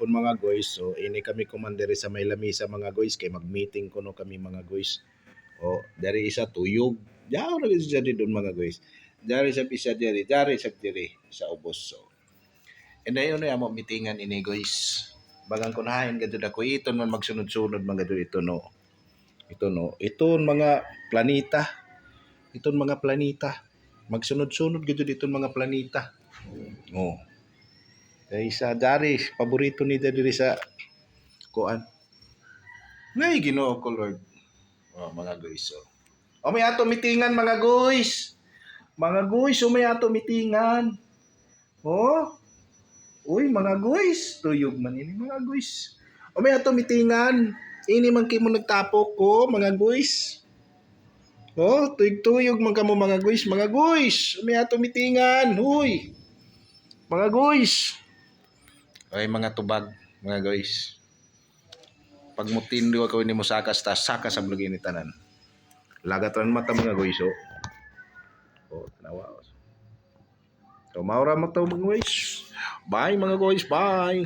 hapon mga guys. So ini kami komandere sa may lamisa mga guys kay mag-meeting kuno kami mga guys. O dari isa tuyog. Diaw na siya doon mga guys. Dari sa isa dari sa diri sa ubos. So and ayun na mo meetingan ini guys. Bagang kunahin gadto dako iton man magsunod-sunod mga gadto ito no. Ito no. Iton mga planeta. Iton mga planeta. Magsunod-sunod gadto dito mga planeta. Oh. Kay sa dari paborito ni diri sa kuan. Ngay Ginoo ko Lord. Oh, mga guys. So. O may ato mitingan mga guys. Mga guys, o may ato mitingan. Oh. Uy, mga guys. Tuyog man ini mga guys. O may ato mitingan. Ini man kay mo nagtapok ko, mga guys. Oh, tuyog-tuyog man kamo mga guys. Mga guys, o may ato mitingan. Uy. Mga guys. Ay mga tubag, mga guys. Pag mutindo ako ini mo sakas ta saka sa blog ini tanan. Lagat ran mata mga guys oh. Oh, tanawa. So maura mo to mga guys. Bye mga guys, bye.